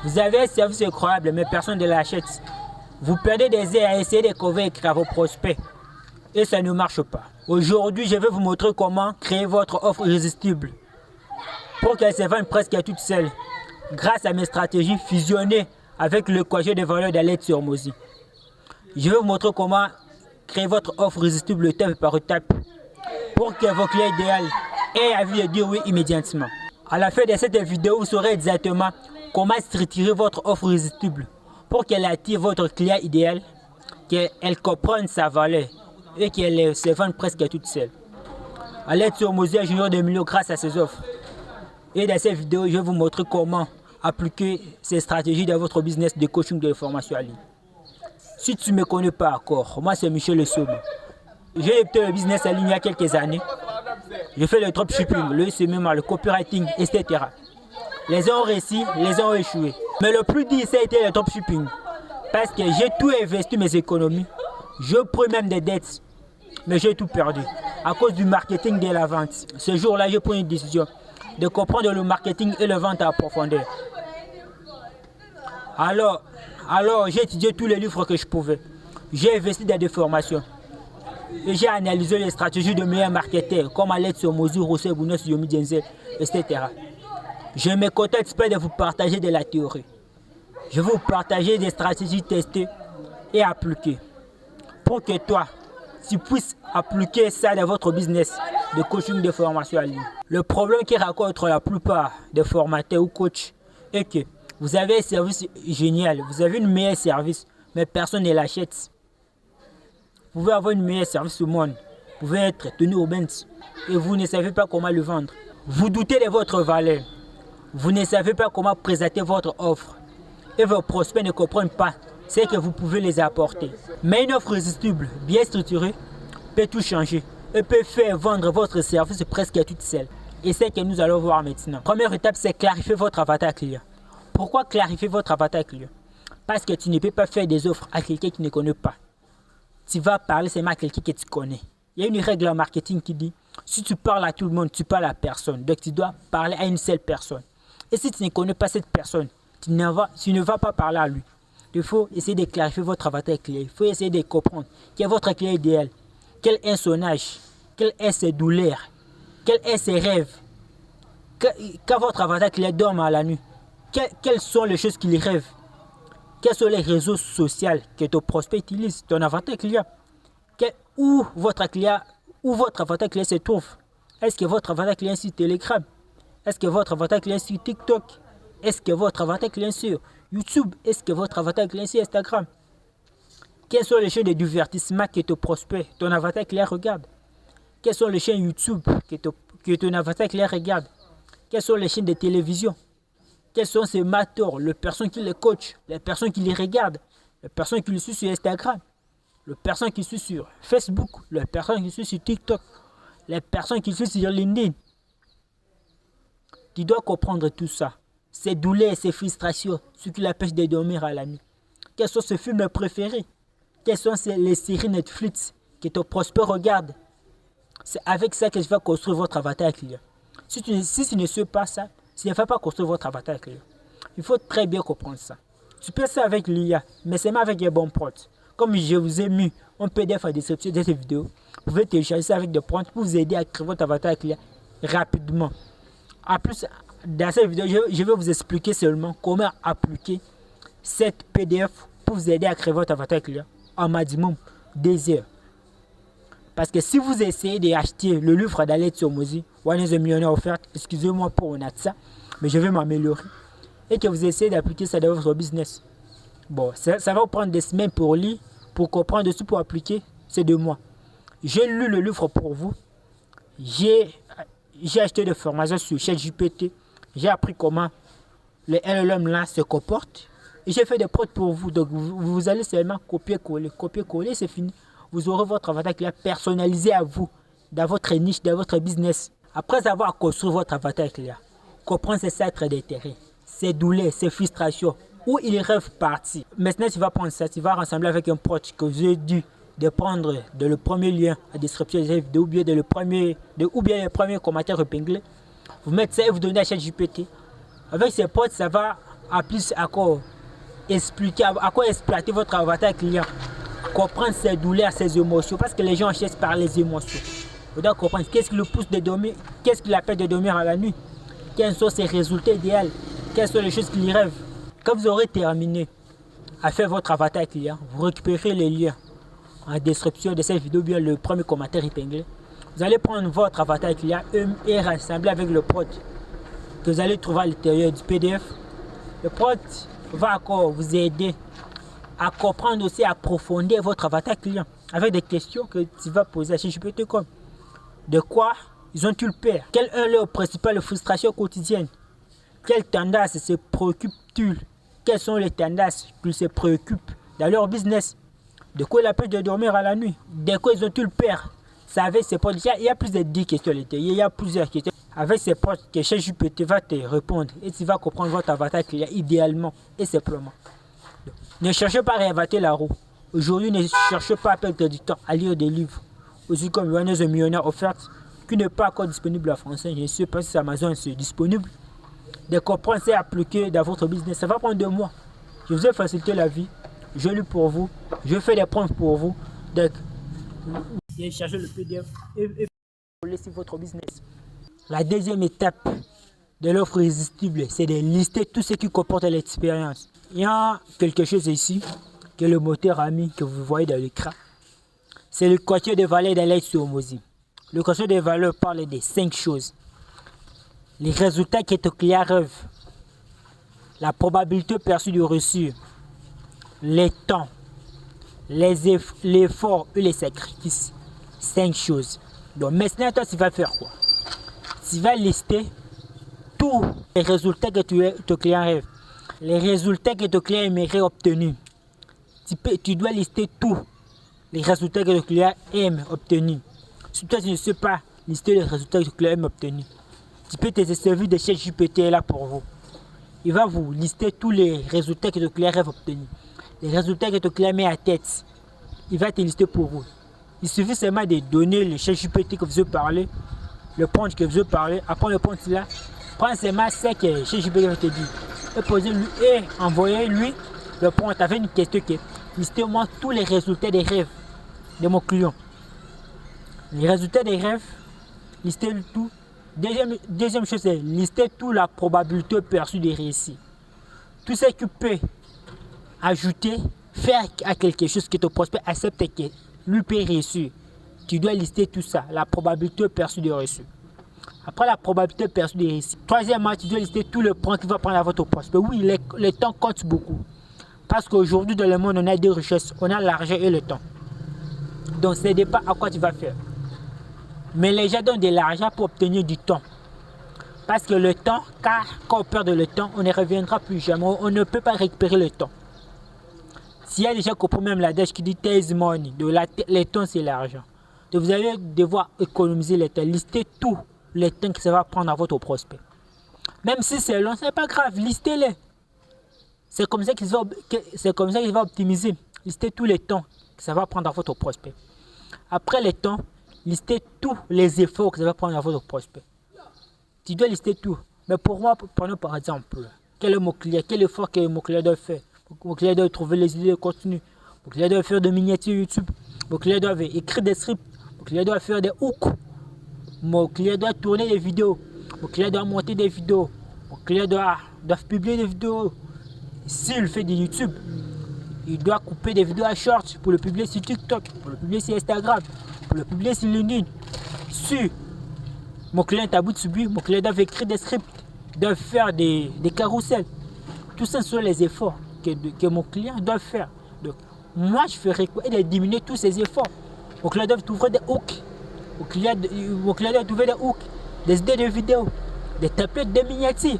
Vous avez un service incroyable, mais personne ne l'achète. Vous perdez des heures à essayer de convaincre à vos prospects. Et ça ne marche pas. Aujourd'hui, je vais vous montrer comment créer votre offre irrésistible pour qu'elle se vende presque à toute seule, grâce à mes stratégies fusionnées avec le l'équation des valeurs d'Alex sur Mozi. Je vais vous montrer comment créer votre offre irrésistible étape par étape pour que vos clients idéaux aient envie de dire oui immédiatement. À la fin de cette vidéo, vous saurez exactement comment structurer votre offre irrésistible pour qu'elle attire votre client idéal, qu'elle comprenne sa valeur et qu'elle se vende presque à toute seule. Alex sur Mozi génère des millions grâce à ses offres. Et dans cette vidéo, je vais vous montrer comment appliquer ces stratégies dans votre business de coaching de formation en ligne. Si tu ne me connais pas encore, moi c'est Michel Le Somme. J'ai débuté le business en ligne il y a quelques années. Je fais le dropshipping, le SMM, le copywriting, etc. Les uns ont réussi, les uns ont échoué. Mais le plus dur, ça a été le dropshipping. Parce que j'ai tout investi mes économies. Je pris même des dettes. Mais j'ai tout perdu. À cause du marketing de la vente. Ce jour-là, j'ai pris une décision de comprendre le marketing et la vente à profondeur. Alors j'ai étudié tous les livres que je pouvais. J'ai investi dans des formations. Et j'ai analysé les stratégies de meilleurs marketeurs comme Alex sur Mozi, Rousseau, Bounos, Yomi Denzel, etc. Je ne me contente pas de vous partager de la théorie. Je vais vous partager des stratégies testées et appliquées pour que toi, tu puisses appliquer ça dans votre business de coaching de formation en ligne. Le problème qui rencontre la plupart des formateurs ou coachs est que vous avez un service génial, vous avez une meilleure service, mais personne ne l'achète. Vous pouvez avoir une meilleure service au monde, vous pouvez être tenu au bench et vous ne savez pas comment le vendre. Vous doutez de votre valeur, vous ne savez pas comment présenter votre offre et vos prospects ne comprennent pas ce que vous pouvez les apporter. Mais une offre irrésistible, bien structurée, peut tout changer et peut faire vendre votre service presque à toute seule. Et c'est ce que nous allons voir maintenant. Première étape, c'est clarifier votre avatar client. Pourquoi clarifier votre avatar client? Parce que tu ne peux pas faire des offres à quelqu'un qui ne connaît pas. Tu vas parler seulement à quelqu'un que tu connais. Il y a une règle en marketing qui dit, si tu parles à tout le monde, tu parles à personne. Donc tu dois parler à une seule personne. Et si tu ne connais pas cette personne, tu ne vas pas parler à lui. Il faut essayer de clarifier votre avatar client. Il faut essayer de comprendre quel est votre client idéal. Quel est son âge? Quelles sont ses douleurs? Quels sont ses rêves? Quand votre avatar client dort à la nuit, quelles sont les choses qu'il rêve? Quels sont les réseaux sociaux que ton prospect utilise, ton avatar client? Où votre avatar client se trouve? Est-ce que votre avatar client est sur Telegram? Est-ce que votre avatar client est sur TikTok? Est-ce que votre avatar client est sur YouTube? Est-ce que votre avatar client est sur Instagram? Quelles sont les chaînes de divertissement que ton prospect, ton avatar client regarde? Quelles sont les chaînes YouTube que ton avatar client regarde? Quelles sont les chaînes de télévision? Quels sont ces mentors, les personnes qui les coachent, les personnes qui les regardent, les personnes qui les suivent sur Instagram, les personnes qui suivent sur Facebook, les personnes qui suivent sur TikTok, les personnes qui suivent sur LinkedIn? Tu dois comprendre tout ça. Ces douleurs, ces frustrations, ce qui l'empêche de dormir à la nuit. Quels sont ses films préférés? Quelles sont les séries Netflix que ton prospect regarde? C'est avec ça que je vais construire votre avatar client. Si tu ne sais pas ça, tu ne vas pas construire votre avatar client. Il faut très bien comprendre ça. Tu peux ça avec l'IA, mais c'est même avec des bons prompts. Comme je vous ai mis un PDF en description de cette vidéo, vous pouvez télécharger ça avec des prompts pour vous aider à créer votre avatar client rapidement. En plus, dans cette vidéo, je vais vous expliquer seulement comment appliquer cette PDF pour vous aider à créer votre avatar client en maximum 2 heures. Parce que si vous essayez d'acheter le livre d'Alex sur Mozi, One is a Millionaire offert, excusez-moi pour ça, mais je vais m'améliorer. Et que vous essayez d'appliquer ça dans votre business. Bon, ça va vous prendre des semaines pour lire, pour comprendre dessus, pour appliquer, c'est 2 mois. J'ai lu le livre pour vous. J'ai acheté des formations sur ChatGPT. J'ai appris comment le LLM là se comporte. Et j'ai fait des prods pour vous. Donc vous allez seulement copier-coller. Copier-coller, c'est fini. Vous aurez votre avatar client personnalisé à vous, dans votre niche, dans votre business. Après avoir construit votre avatar client, comprendre ses centres d'intérêt, ses douleurs, ses frustrations, où il rêve partir. Maintenant, tu vas prendre ça, tu vas rassembler avec un proche que j'ai dit de prendre le premier lien à la description de cette vidéo, ou bien le premier commentaire épinglé. Vous mettez ça et vous donnez à ChatGPT. Avec ces potes, ça va à plus encore expliquer, à quoi exploiter votre avatar client, comprendre ses douleurs, ses émotions, parce que les gens cherchent par les émotions. Vous devez comprendre qu'est-ce qui le pousse de dormir, qu'est-ce qui l'appelle de dormir à la nuit, quels sont ses résultats idéaux, quelles sont les choses qu'il rêve. Quand vous aurez terminé à faire votre avatar client, vous récupérez les liens en description de cette vidéo, bien le premier commentaire épinglé. Vous allez prendre votre avatar client et rassembler avec le prod que vous allez trouver à l'intérieur du PDF. Le prod va encore vous aider à comprendre aussi, à approfondir votre avatar client avec des questions que tu vas poser à ChatGPT comme de quoi ils ont-ils peur? Quelle est leur principale frustration quotidienne? Quelles tendances se préoccupent-ils? Quelles sont les tendances qui se préoccupent dans leur business? De quoi ils appellent de dormir à la nuit? De quoi ils ont-ils peur? C'est avec ces potes. Il y a plus de 10 questions. Il y a plusieurs questions. Avec ces potes que ChatGPT va te répondre et tu vas comprendre votre avatar client idéalement et simplement. Ne cherchez pas à réinventer la roue. Aujourd'hui, ne cherchez pas à perdre du temps à lire des livres. Aussi comme Millionnaires et Millionnaires offertes qui n'est pas encore disponible en français. Je ne sais pas si Amazon est disponible. De comprendre, c'est appliquer dans votre business. Ça va prendre 2 mois. Je vous ai facilité la vie. Je lis pour vous. Je fais des preuves pour vous. Donc, vous cherchez le PDF et vous laissez votre business. La deuxième étape de l'offre irrésistible, c'est de lister tout ce qui comporte l'expérience. Il y a quelque chose ici que le moteur a mis, que vous voyez dans l'écran. C'est le quotient de valeur d'Alex Hormozy. Le quotient de valeur parle de 5 choses. Les résultats que ton client rêve, la probabilité perçue du reçu, les temps, l'effort et les sacrifices. 5 choses. Donc maintenant, toi, tu vas faire quoi? Tu vas lister tous les résultats que ton client rêve, les résultats que ton client aimerait obtenir. Tu dois lister tous les résultats que ton client aime obtenir. Si toi, tu ne sais pas lister les résultats que ton client aime obtenir, tu peux te servir de ChatGPT là pour vous. Il va vous lister tous les résultats que ton client rêve obtenir. Les résultats que ton client met à tête, il va te lister pour vous. Il suffit seulement de donner le ChatGPT que vous avez parlé, le prompt que vous avez parlé. Après le prompt là, prends seulement ce que ChatGPT va te dire. Et posez-lui et envoyez-lui le prompt avec une question qui est listez-moi tous les résultats des rêves de mon client. Les résultats des rêves, listez tout. Deuxième chose, c'est lister toute la probabilité perçue des récits. Tout ce qui peut ajouter, faire à quelque chose que ton prospect accepte que lui peut réussir. Tu dois lister tout ça, la probabilité perçue des reçus. Après la probabilité perçue des récits. Troisièmement, tu dois lister tout le point qui va prendre à votre prospect. Oui, le temps compte beaucoup. Parce qu'aujourd'hui, dans le monde, on a deux richesses. On a l'argent et le temps. Donc, ce n'est pas à quoi tu vas faire. Mais les gens donnent de l'argent pour obtenir du temps. Parce que le temps, quand on perd le temps, on ne reviendra plus jamais. On ne peut pas récupérer le temps. S'il y a des gens qui comprennent même l'adage qui dit « Time is money », le temps c'est l'argent. Donc vous allez devoir économiser le temps, lister tout le temps que ça va prendre à votre prospect. Même si c'est long, ce n'est pas grave, listez-les. C'est comme ça qu'il va optimiser. Listez tous les temps que ça va prendre à votre prospect. Après le temps, listez tous les efforts que ça va prendre à votre prospect. Tu dois lister tout. Mais pour moi, prenons par exemple, quel est mon client, quel effort que mon client doit faire. Mon client doit trouver les idées de contenu. Mon client doit faire des miniatures YouTube. Mon client doit écrire des scripts. Mon client doit faire des hooks. Mon client doit tourner des vidéos. Mon client doit monter des vidéos. Mon client doit publier des vidéos. S'il fait du YouTube, il doit couper des vidéos à short pour le publier sur TikTok, pour le publier sur Instagram, pour le publier sur LinkedIn. Si mon client est à bout de subir, mon client doit écrire des scripts, doit faire des carousels. Tout ça sont les efforts que mon client doit faire. Donc, moi, je ferai quoi? Et de diminuer tous ces efforts. Mon client doit trouver des hooks. Mon client doit trouver des hooks, des idées de vidéos, des templates de miniatures,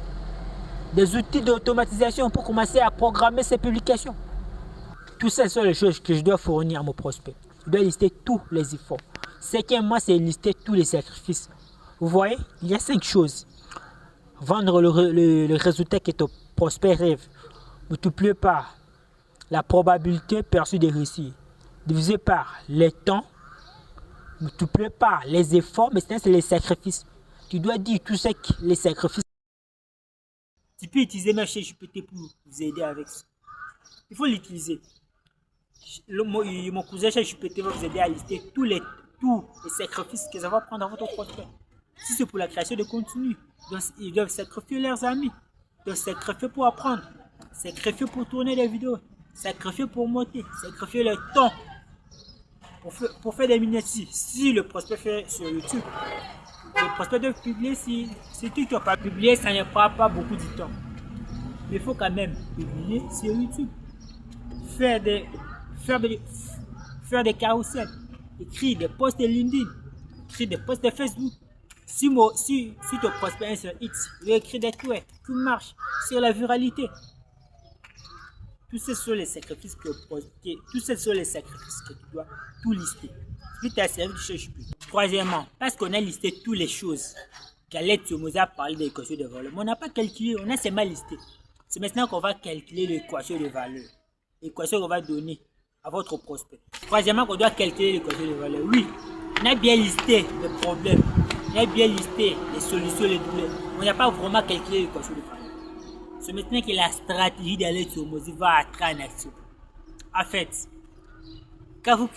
des outils d'automatisation pour commencer à programmer ses publications. Tout ça sont les choses que je dois fournir à mon prospect. Je dois lister tous les efforts. Cinquièmement, c'est lister tous les sacrifices. Vous voyez, il y a 5 choses. Vendre le résultat que ton prospect rêve, multiplié par la probabilité perçue des récits, divisé par le temps, multiplié par les efforts, mais c'est les sacrifices. Tu dois dire tout ce que les sacrifices. Tu peux utiliser ma chaîne GPT pour vous aider avec ça. Il faut l'utiliser. Mon cousin chez GPT va vous aider à lister tous les sacrifices que ça va prendre dans votre prospect. Si c'est pour la création de contenu, ils doivent sacrifier leurs amis, ils doivent sacrifier pour apprendre, sacrifier pour tourner des vidéos, sacrifier pour monter, sacrifier le temps pour faire des miniatures. Si le prospect fait sur YouTube, le prospect doit publier si TikTok. Pas publier, ça ne prend pas beaucoup de temps. Mais il faut quand même publier sur YouTube. Faire des carousels, écrire des posts de LinkedIn, écrire des posts de Facebook. Si ton prospect est sur X, il va écrire des tweets qui marchent sur la viralité. Tous ces sont les sacrifices que tu dois tout lister. Puis tu as servi du cherche plus. Troisièmement, parce qu'on a listé toutes les choses qu'Alex Somoza a parlé de l'équation de valeur, mais on n'a pas calculé, on a seulement listé. C'est maintenant qu'on va calculer l'équation de valeur. L'équation qu'on va donner à votre prospect. Troisièmement, qu'on doit calculer l'équation de valeur. Oui, on a bien listé les problèmes, on a bien listé les solutions, les douleurs. On n'a pas vraiment calculé l'équation de valeur. C'est maintenant que la stratégie d'Alex Somoza va entrer en action. En fait, quand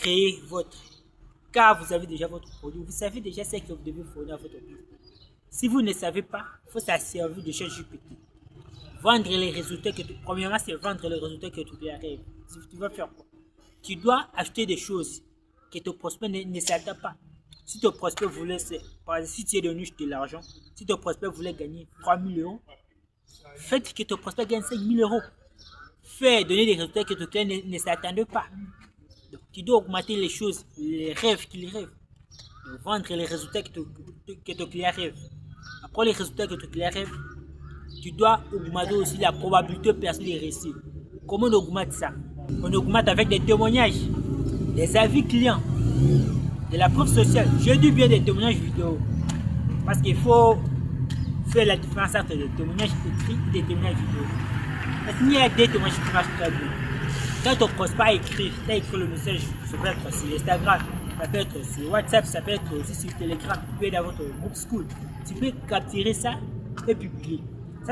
vous avez déjà votre produit, vous savez déjà ce que vous devez fournir à votre produit. Si vous ne savez pas, il faut s'asservir de ChatGPT. Vendre les résultats que tu... Premièrement, c'est vendre les résultats que tu arrives. Tu vas faire quoi? Tu dois acheter des choses que ton prospect ne s'attend pas. Si ton prospect voulait... Par exemple, si tu es donné de l'argent, si ton prospect voulait gagner 3 000 €, faites que ton prospect gagne 5 000 €. Fais donner des résultats que ton client ne s'attendait pas. Donc, tu dois augmenter les choses, les rêves qu'il rêve. Donc, vendre les résultats que ton client rêve. Après les résultats que ton client rêve, tu dois augmenter aussi la probabilité de percer les récits. Comment on augmente ça? On augmente avec des témoignages, des avis clients, de la preuve sociale. Je dis bien des témoignages vidéo. Parce qu'il faut faire la différence entre des témoignages écrits et des témoignages vidéo. Parce qu'il y a des témoignages qui marchent très bien. Quand ton prospect a écrit le message, ça peut être sur Instagram, ça peut être sur WhatsApp, ça peut être aussi sur Telegram, tu peux être dans votre groupe school. Tu peux capturer ça et publier.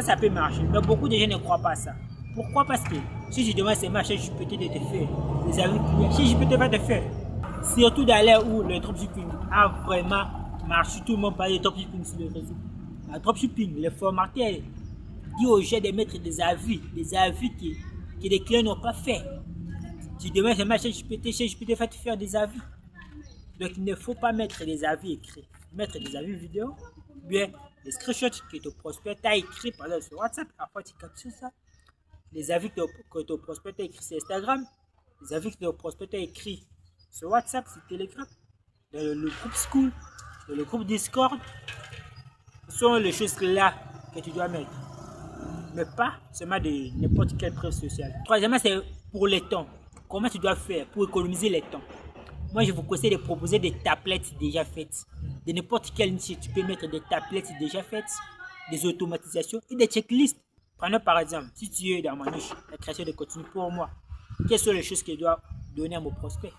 Ça peut marcher. Mais beaucoup de gens ne croient pas à ça. Pourquoi? Parce que si je demande ces marchés, je peux te faire des avis clients. Si je peux te faire. Surtout dans l'ère où le dropshipping a vraiment marché, tout le monde parle de dropshipping sur le réseau. Le dropshipping, les formateurs disent aux gens de mettre des avis que les clients n'ont pas fait. Tu demandes ces marchés, je peux te faire des avis. Donc il ne faut pas mettre des avis écrits, mettre des avis vidéo, bien les screenshots que ton prospect t'a écrit par exemple sur WhatsApp, après tu captures ça. Les avis que ton prospect t'a écrit sur Instagram, les avis que ton prospect t'a écrit sur WhatsApp, sur Telegram, dans le groupe School, dans le groupe Discord, ce sont les choses là que tu dois mettre. Mais pas seulement de n'importe quelle preuve sociale. Troisièmement, c'est pour les temps. Comment tu dois faire pour économiser les temps? Moi, je vous conseille de proposer des tablettes déjà faites. De n'importe quelle niche, tu peux mettre des tablettes déjà faites, des automatisations et des checklists. Prenons par exemple, si tu es dans ma niche, la création de contenu pour moi, quelles sont les choses que je dois donner à mon prospect?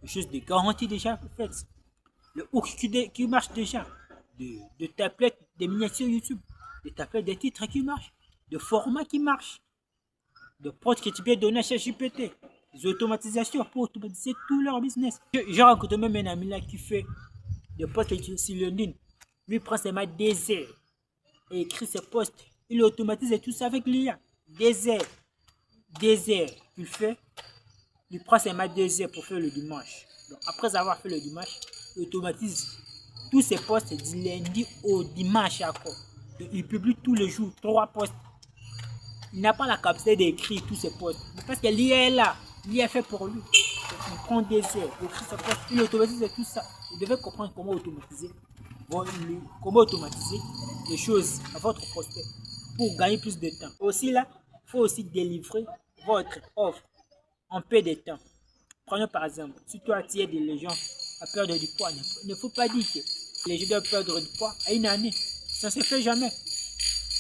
Les choses de garantie déjà faites. Le hook qui marche déjà. De tablettes, des miniatures YouTube. Des tablettes, des titres qui marchent. De formats qui marchent. De prods que tu peux donner à ChatGPT. Des automatisations pour automatiser tout leur business. J'ai rencontré même un ami là qui fait des posts sur LinkedIn. Lui prend seulement des heures et écrit ses posts. Il automatise tout ça avec l'IA. Des heures. Il fait. Il prend seulement 2 heures pour faire le dimanche. Donc, après avoir fait le dimanche, il automatise tous ses posts du lundi au dimanche encore. Donc, il publie tous les jours 3 posts. Il n'a pas la capacité d'écrire tous ses posts. Parce que l'IA est là. L'IA est fait pour lui. Donc, il prend des heures pour écrire ses posts. Il automatise tout ça. Il devait comprendre comment automatiser les choses à votre prospect pour gagner plus de temps. Aussi là, il faut aussi délivrer votre offre en peu de temps. Prenons par exemple, si toi tu aides les gens à perdre du poids, il ne faut pas dire que les gens doivent perdre du poids à une année. Ça ne se fait jamais.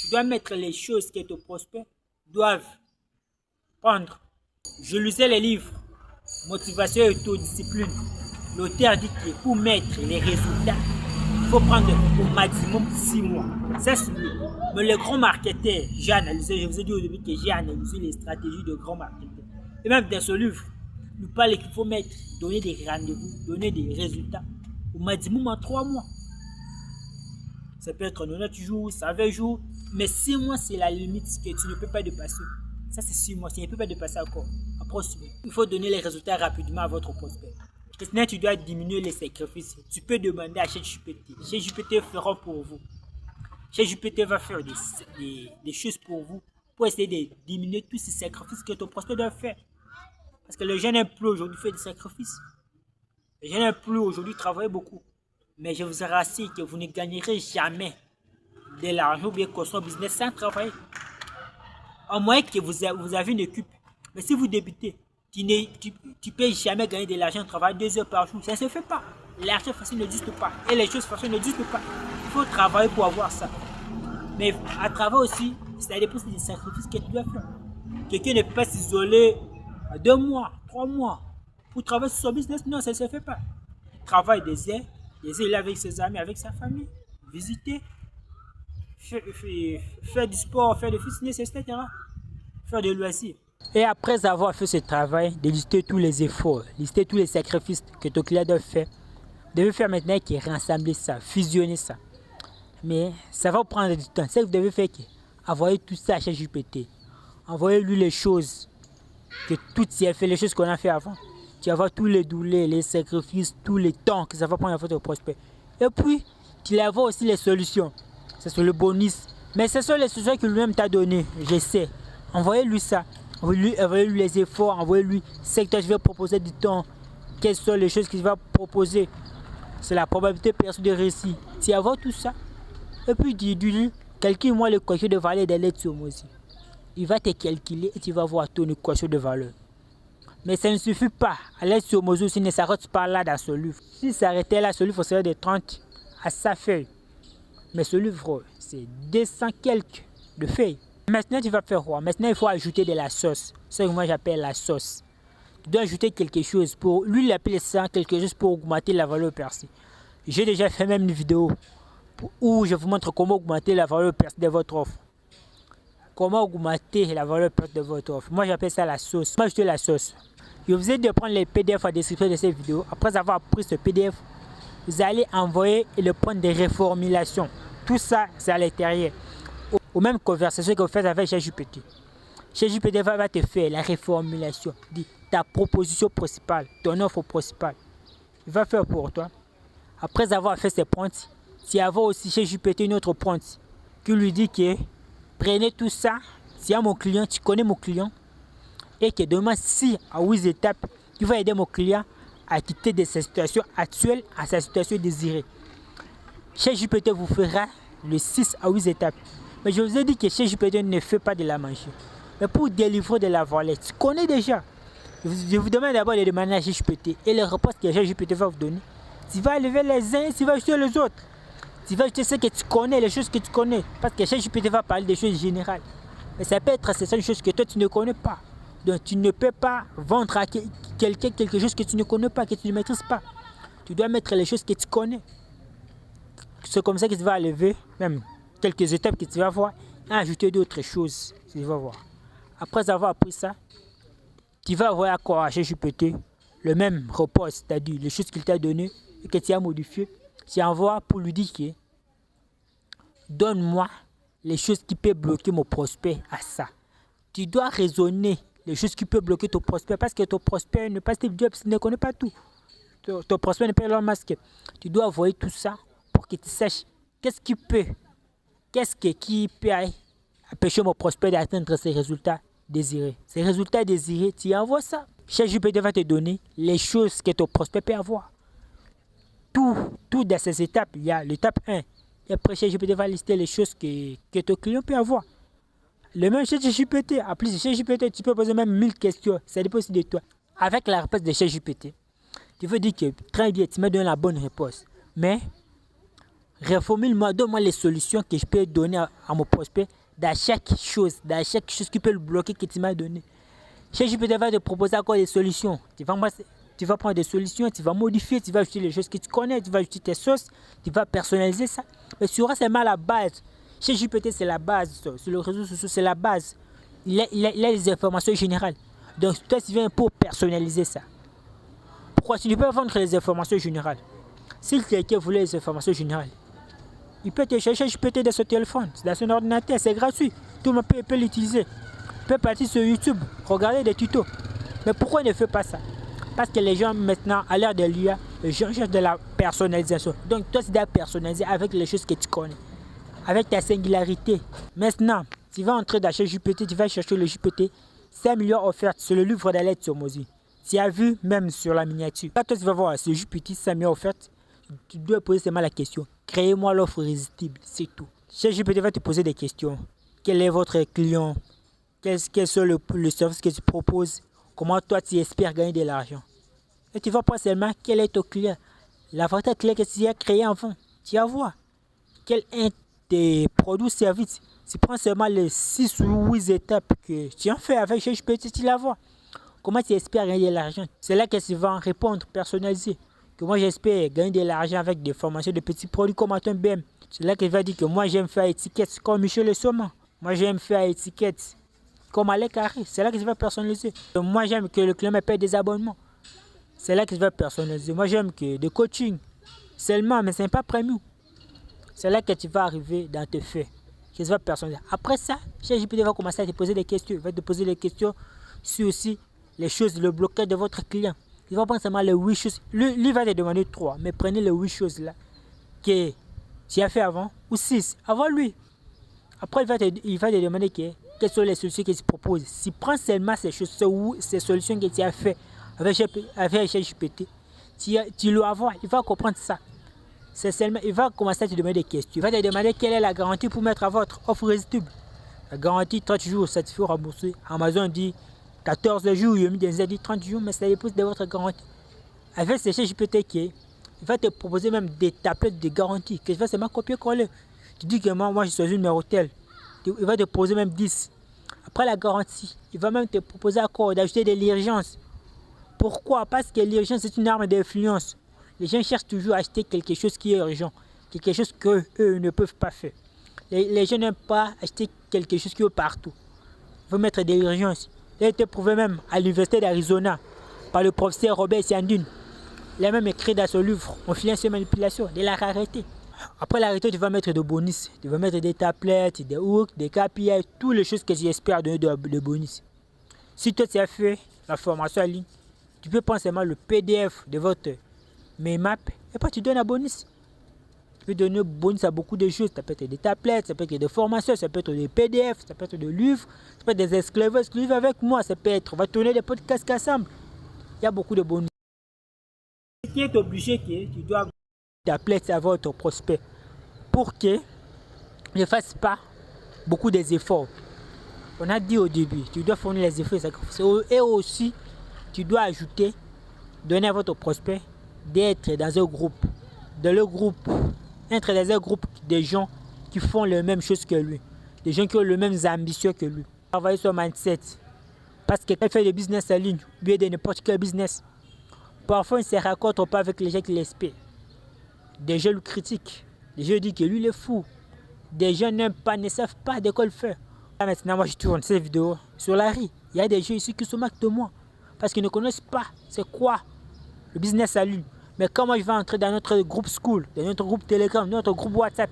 Tu dois mettre les choses que ton prospect doivent prendre. Je lisais les livres Motivation et autodiscipline. L'auteur dit que pour mettre les résultats il faut prendre au maximum 6 mois. C'est sûr. Mais les grands marketeurs, j'ai analysé, je vous ai dit au début que j'ai analysé les stratégies de grands marketeurs. Et même dans ce livre, nous parle qu'il faut donner des rendez-vous, donner des résultats au maximum en 3 mois. Ça peut être 90 jours, 120 jours, mais 6 mois, c'est la limite que tu ne peux pas dépasser. Ça, c'est 6 mois, tu ne peux pas dépasser encore. Après, il faut donner les résultats rapidement à votre prospect. Et sinon, tu dois diminuer les sacrifices. Tu peux demander à ChatGPT. ChatGPT fera pour vous. ChatGPT va faire des choses pour vous pour essayer de diminuer tous ces sacrifices que ton prospect doit faire. Parce que les gens n'aiment plus aujourd'hui faire des sacrifices. Les gens n'aiment plus aujourd'hui travailler beaucoup. Mais je vous rassure que vous ne gagnerez jamais de l'argent ou bien construire un business sans travailler. En moins que vous avez une équipe. Mais si vous débutez, tu ne peux jamais gagner de l'argent en travaillant 2 heures par jour. Ça ne se fait pas. L'argent facile n'existe pas. Et les choses faciles n'existent pas. Il faut travailler pour avoir ça. Mais à travers aussi, ça dépend des sacrifices que tu dois faire. Quelqu'un ne peut pas s'isoler 2 mois, 3 mois pour travailler sur son business. Non, ça ne se fait pas. Il travaille des heures, il est avec ses amis, avec sa famille, visiter, faire du sport, faire du fitness, etc. Faire des loisirs. Et après avoir fait ce travail, de lister tous les efforts, lister tous les sacrifices que ton client doit faire, vous devez faire maintenant qui rassembler ça, fusionner ça. Mais ça va prendre du temps. Ce que vous devez faire, envoyer tout ça à ChatGPT. Envoyez-lui les choses que toutes ces fait, les choses qu'on a fait avant. Tu vas voir tous les douleurs, les sacrifices, tous les temps que ça va prendre à votre prospect. Et puis, tu vas voir aussi les solutions. C'est sur le bonus. Mais ce sont les solutions que lui-même t'a donné. Je sais. Envoyez-lui ça. Envoyez-lui les efforts. Envoyez-lui ce que je vais proposer du temps. Quelles sont les choses qu'il va proposer. C'est la probabilité perçue de réussir. Tu vas voir tout ça. Et puis, dis-lui, calcule-moi l'équation de valeur des lettres sur moi aussi. Il va te calculer et tu vas voir ton équation de valeur. Mais ça ne suffit pas. À l'aide sur Mozo aussi ne s'arrête pas là dans ce livre. Si ça s'arrêtait là, ce livre serait de 30 à sa feuille. Mais ce livre, c'est 200 quelques de feuilles. Maintenant, tu vas faire quoi? Maintenant, il faut ajouter de la sauce. Ce que moi j'appelle la sauce. Tu dois ajouter quelque chose pour... Lui, il appelle ça quelque chose pour augmenter la valeur perçue. J'ai déjà fait même une vidéo où je vous montre comment augmenter la valeur perçue de votre offre. Comment augmenter la valeur perçue de votre offre. Moi, j'appelle ça la sauce. Moi, je la sauce. Je vous ai dit de prendre les PDF en description de cette vidéo. Après avoir pris ce PDF, vous allez envoyer et le prendre des reformulations. Tout ça, c'est à l'intérieur. Ou même conversation que vous faites avec ChatGPT. ChatGPT va te faire la reformulation de ta proposition principale, ton offre principale. Il va faire pour toi. Après avoir fait ses points, tu vas aussi ChatGPT une autre pointe qui lui dit que prenez tout ça, si mon client, tu connais mon client, et que demain 6 à 8 étapes, tu vas aider mon client à quitter de sa situation actuelle à sa situation désirée. ChatGPT vous fera les 6 à 8 étapes. Mais je vous ai dit que ChatGPT ne fait pas de la magie. Mais pour délivrer de la valeur, tu connais déjà. Je vous demande d'abord de demander à ChatGPT et les réponses que ChatGPT va vous donner. Tu vas lever les uns, tu vas ajouter les autres. Tu vas ajouter ce que tu connais, les choses que tu connais. Parce que ChatGPT va parler des choses générales. Mais ça peut être certaines choses que toi tu ne connais pas. Donc tu ne peux pas vendre à quelqu'un quelque chose que tu ne connais pas, que tu ne maîtrises pas. Tu dois mettre les choses que tu connais. C'est comme ça que tu vas lever, même quelques étapes que tu vas voir, et ajouter d'autres choses, tu vas voir. Après avoir appris ça, tu vas avoir encore à ChatGPT le même repos, c'est-à-dire les choses qu'il t'a données et que tu as modifiées. Tu envoies pour lui dire que donne-moi les choses qui peuvent bloquer mon prospect à ça. Tu dois raisonner les choses qui peuvent bloquer ton prospect parce que ton prospect ne passe Steve Jobs, il ne connaît pas tout. Ton prospect ne peut pas Elon Musk. Tu dois envoyer tout ça pour que tu saches qui peut empêcher mon prospect d'atteindre ses résultats désirés. Ces résultats désirés, tu envoies ça. ChatGPT va te donner les choses que ton prospect peut avoir. Tout dans ces étapes, il y a l'étape 1. Et après, ChatGPT va lister les choses que ton client peut avoir. Le même ChatGPT, en plus de ChatGPT, tu peux poser même 1000 questions. Ça dépend aussi de toi. Avec la réponse de ChatGPT, tu veux dire que très bien, tu me donnes la bonne réponse. Mais reformule-moi, donne-moi les solutions que je peux donner à mon prospect dans chaque chose qui peut le bloquer que tu m'as donné. ChatGPT va te proposer encore des solutions. Tu vas voir Tu vas prendre des solutions, tu vas modifier, tu vas ajouter les choses que tu connais, tu vas ajouter tes sauces, tu vas personnaliser ça. Mais sur c'est mal la base. Chez GPT, c'est la base. Sur le réseau social, c'est la base. Il a les informations générales. Donc, toi, tu viens pour personnaliser ça. Pourquoi tu ne peux pas vendre les informations générales? Si quelqu'un voulait les informations générales, il peut te chercher GPT dans son téléphone, dans son ordinateur, c'est gratuit. Tout le monde peut l'utiliser. Il peut partir sur YouTube, regarder des tutos. Mais pourquoi il ne fait pas ça? Parce que les gens maintenant, à l'ère de l'IA, les gens cherchent de la personnalisation. Donc toi, tu dois personnaliser avec les choses que tu connais, avec ta singularité. Maintenant, tu vas entrer dans ChatGPT, tu vas chercher le GPT, 5 millions offertes sur le livre des lettres sur Mozi. Tu as vu même sur la miniature. Quand toi, tu vas voir ce GPT, 5 millions offertes, tu dois poser seulement la question. Créez-moi l'offre irrésistible, c'est tout. ChatGPT va te poser des questions. Quel est votre client? Quel est le service que tu proposes? Comment toi, tu espères gagner de l'argent? Et tu vas pas seulement quel est ton client. La vraie client que tu as créé avant. Tu vas voir. Quel est tes produits services. Tu prends seulement les 6 ou 8 étapes que tu as fait avec ChatGPT, tu la vois. Comment tu espères gagner de l'argent? C'est là que tu vas répondre personnalisé. Que moi j'espère gagner de l'argent avec des formations de petits produits comme un BM. C'est là qu'il va dire que moi j'aime faire étiquettes comme Michel Le Sommet. Moi j'aime faire étiquettes comme Alain Carré. C'est là que je vais personnaliser. Moi j'aime que le client me paye des abonnements. C'est là que je vais personnaliser. Moi j'aime que des coachings seulement, mais ce n'est pas premium. C'est là que tu vas arriver dans tes faits. Que tu vas personnaliser. Après ça, ChatGPT va commencer à te poser des questions. Il va te poser des questions sur aussi les choses, le blocage de votre client. Il va prendre seulement les 8 choses. Lui va te demander 3, mais prenez les 8 choses là que tu as fait avant, ou 6, avant lui. Après, il va te demander quelles sont les solutions que tu proposes. Si tu prends seulement ces choses, ces solutions que tu as fait avec ChatGPT, tu le avoir, il va comprendre ça. Il va commencer à te demander des questions. Il va te demander quelle est la garantie pour mettre à votre offre irrésistible. La garantie 30 jours, certifié remboursé. Amazon dit 14 jours, Yomi Denzel dit 30 jours, mais ça dépend de votre garantie. Avec ce ChatGPT, il va te proposer même des tablettes de garantie que je vais seulement copier-coller. Tu dis que moi je suis une numéro tel. Il va te proposer même 10. Après la garantie, il va même te proposer encore d'ajouter de l'urgence. Pourquoi? Parce que l'urgence est une arme d'influence. Les gens cherchent toujours à acheter quelque chose qui est urgent, quelque chose qu'eux ne peuvent pas faire. Les gens n'aiment pas acheter quelque chose qui est partout. Il faut mettre de l'urgence. Il a été prouvé même à l'université d'Arizona par le professeur Robert Cialdini. Il a même écrit dans son livre Influence et manipulation de la rareté. Après la rareté, tu vas mettre des bonus. Tu vas mettre des tablettes, des hooks, des KPI, toutes les choses que tu espères donner de bonus. Si toi tu as fait la formation en ligne, tu peux prendre seulement le PDF de votre map et puis tu donnes un bonus. Tu peux donner bonus à beaucoup de choses. Ça peut être des tablettes, ça peut être des formations, ça peut être des PDF, ça peut être des livres, ça peut être des exclusives avec moi, ça peut être, on va tourner des podcasts ensemble. Il y a beaucoup de bonus. Tu es obligé que tu dois tablettes à votre prospect pour qu'il ne fasse pas beaucoup des efforts. On a dit au début, tu dois fournir les efforts et aussi tu dois ajouter, donner à votre prospect d'être dans un groupe. Dans le groupe, être dans un groupe de gens qui font les mêmes choses que lui, des gens qui ont les mêmes ambitions que lui. Travailler sur mindset. Parce que quand il fait du business en ligne, ou bien de n'importe quel business, parfois il ne se raconte pas avec les gens qui l'espèrent. Des gens le critiquent, des gens disent que lui il est fou, des gens n'aiment pas, ne savent pas de quoi le faire. Là maintenant, moi je tourne cette vidéo sur la rue. Il y a des gens ici qui se moquent de moi parce qu'ils ne connaissent pas c'est quoi le business en ligne. Mais quand moi je vais entrer dans notre groupe School, dans notre groupe Telegram, notre groupe WhatsApp,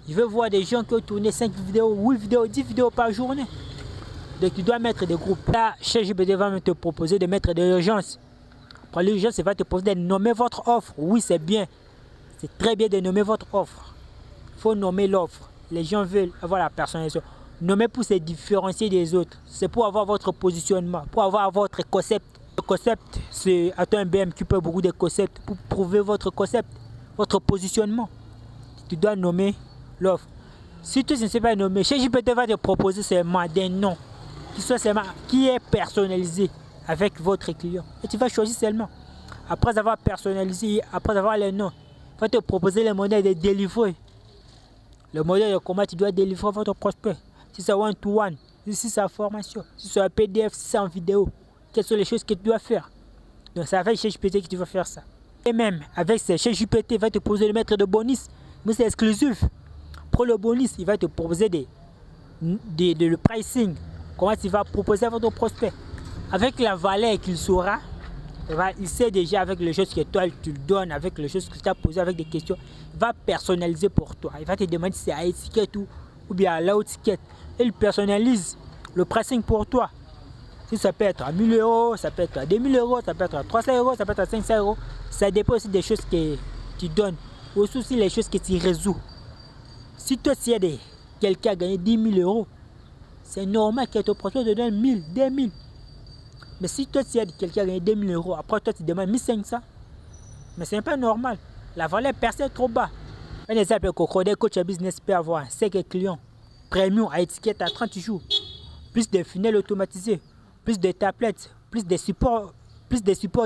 je vais voir des gens qui ont tourné 5 vidéos, 8 vidéos, 10 vidéos par journée. Donc tu dois mettre des groupes. Là, ChatGPT va te proposer de mettre de l'urgence. Pour l'urgence, il va te proposer de nommer votre offre. Oui, c'est bien. C'est très bien de nommer votre offre. Il faut nommer l'offre. Les gens veulent avoir la personnalisation. Nommer pour se différencier des autres. C'est pour avoir votre positionnement, pour avoir votre concept. Le concept, c'est un BM qui peut beaucoup de concepts pour prouver votre concept, votre positionnement. Tu dois nommer l'offre. Si tu ne sais pas nommer, ChatGPT va te proposer seulement des noms qui est personnalisé avec votre client. Et tu vas choisir seulement. Après avoir personnalisé, après avoir les noms, il va te proposer les modèles de délivrer. Le modèle de comment tu dois délivrer votre prospect. Si c'est one-to-one, si c'est en formation, si c'est un PDF, si c'est en vidéo. Quelles sont les choses que tu dois faire? Donc c'est avec ChatGPT que tu vas faire ça. Et même avec ChatGPT, il va te proposer le maître de bonus. Mais c'est exclusif. Pour le bonus, il va te proposer le pricing. Comment tu vas proposer à votre prospect. Avec la valeur qu'il saura, il sait déjà avec les choses que toi tu lui donnes, avec les choses que tu as posées, avec des questions, il va personnaliser pour toi. Il va te demander si c'est à étiquette ou bien à la haute étiquette. Il personnalise le pricing pour toi. Si ça peut être à 1000 €, ça peut être à 2000 €, ça peut être à 300 €, ça peut être à 500 €. Ça dépend aussi des choses que tu donnes. Aussi les choses que tu résous. Si toi, si quelqu'un a gagné 10 000 €, c'est normal que ton prospect te donne 1000, 2000. Mais si toi, si quelqu'un a gagné 2000 €, après toi, tu demandes 1500, mais ce n'est pas normal. La valeur percée est trop bas. Un exemple, Cocodé Coach Business peut avoir 5 clients premium à étiquette à 30 jours, plus de funnels automatisés, plus de tablettes, plus de supports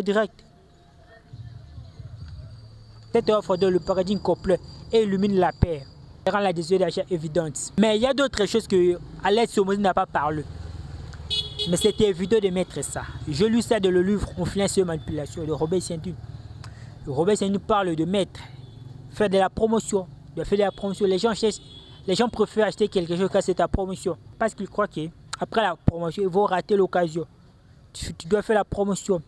directs. Cette offre donne le paradigme complet et illumine la paire, rend la décision d'achat évidente. Mais il y a d'autres choses que Alex Hormozy n'a pas parlé. Mais c'était évident de mettre ça. Je lu ça dans le livre Influence et manipulation de Robert Cialdini. Robert Cialdini parle de mettre, faire de la promotion, de faire de la promotion. Les gens préfèrent acheter quelque chose quand c'est ta promotion. Parce qu'ils croient qu'après la promotion, ils vont rater l'occasion. Tu dois faire la promotion.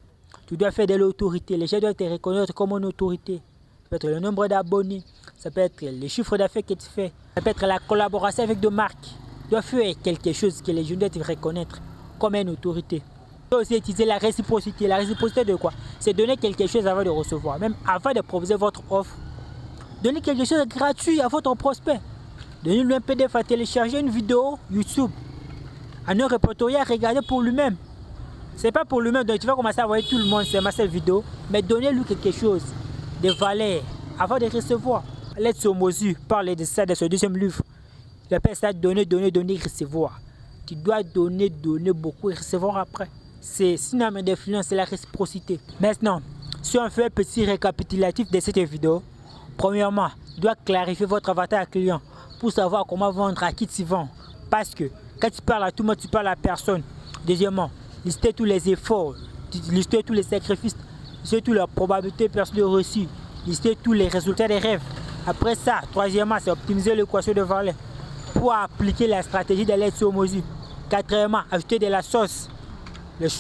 Tu dois faire de l'autorité. Les gens doivent te reconnaître comme une autorité. Ça peut être le nombre d'abonnés. Ça peut être les chiffres d'affaires que tu fais. Ça peut être la collaboration avec des marques. Tu dois faire quelque chose que les gens doivent te reconnaître comme une autorité. Tu dois aussi utiliser la réciprocité. La réciprocité de quoi? C'est donner quelque chose avant de recevoir. Même avant de proposer votre offre. Donnez quelque chose de gratuit à votre prospect. Donnez-lui un PDF à télécharger, une vidéo YouTube. À ne reporter à regarder pour lui-même. Ce n'est pas pour lui-même, donc tu vas commencer à envoyer tout le monde cette vidéo. Mais donnez-lui quelque chose de valeur avant de recevoir. Alex Hormozy parle de ça dans son deuxième livre. Il appelle ça donner, recevoir. Tu dois donner beaucoup et recevoir après. C'est synonyme d'influence, c'est la réciprocité. Maintenant, si on fait un petit récapitulatif de cette vidéo, premièrement, tu dois clarifier votre avatar client pour savoir comment vendre, à qui tu vends. Parce que quand tu parles à tout le monde, tu parles à personne. Deuxièmement, lister tous les efforts, lister tous les sacrifices, lister toutes les probabilités de réussite, lister tous les résultats des rêves. Après ça, troisièmement, c'est optimiser l'équation de valeur pour appliquer la stratégie d'Alex Hormozy. Quatrièmement, ajouter de la sauce.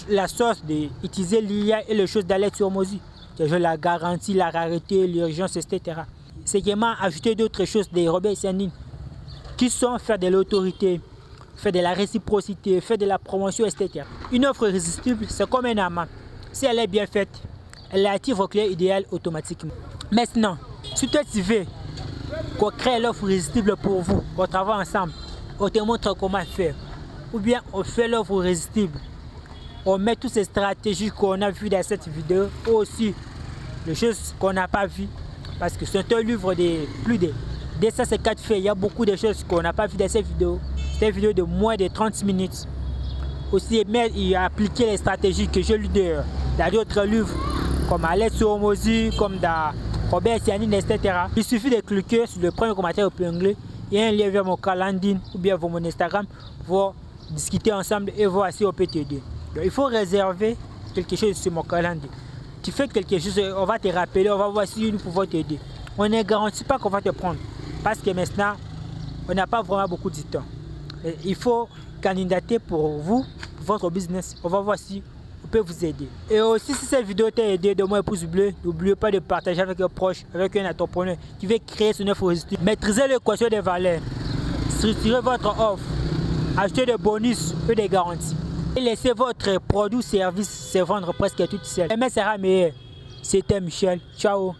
La sauce d'utiliser l'IA et les choses d'Alex Hormozy. La garantie, la rareté, l'urgence, etc. Cinquièmement, ajouter d'autres choses de Robert Cialdini qui sont faire de l'autorité, faire de la réciprocité, faire de la promotion, etc. Une offre irrésistible, c'est comme un amant. Si elle est bien faite, elle attire vos clients idéal automatiquement. Maintenant, si toi tu veux qu'on crée l'offre irrésistible pour vous, qu'on travaille ensemble, on te montre comment faire. Ou bien on fait l'offre irrésistible. On met toutes ces stratégies qu'on a vues dans cette vidéo, aussi les choses qu'on n'a pas vues. Parce que c'est un livre de plus de 254 faits. Il y a beaucoup de choses qu'on n'a pas vues dans cette vidéo. C'est une vidéo de moins de 30 minutes. Aussi, il a appliqué les stratégies que j'ai lues dans d'autres livres, comme Alex Hormozy, comme dans Robert Cialdini, etc. Il suffit de cliquer sur le premier commentaire épinglé. Il y a un lien vers mon calendrier ou bien vers mon Instagram pour discuter ensemble et voir si on peut t'aider. Il faut réserver quelque chose sur mon calendrier. Tu fais quelque chose, on va te rappeler, on va voir si nous pouvons t'aider. On ne garantit pas qu'on va te prendre. Parce que maintenant, on n'a pas vraiment beaucoup de temps. Il faut candidater pour vous, pour votre business. On va voir si on peut vous aider. Et aussi, si cette vidéo t'a aidé, donne-moi un pouce bleu. N'oubliez pas de partager avec un proche, avec un entrepreneur qui veut créer son offre irrésistible. Maîtrisez l'équation des valeurs. Structurez votre offre. Achetez des bonus et des garanties. Et laissez votre produit ou service se vendre presque tout seul. Demain sera meilleur. C'était Michel. Ciao.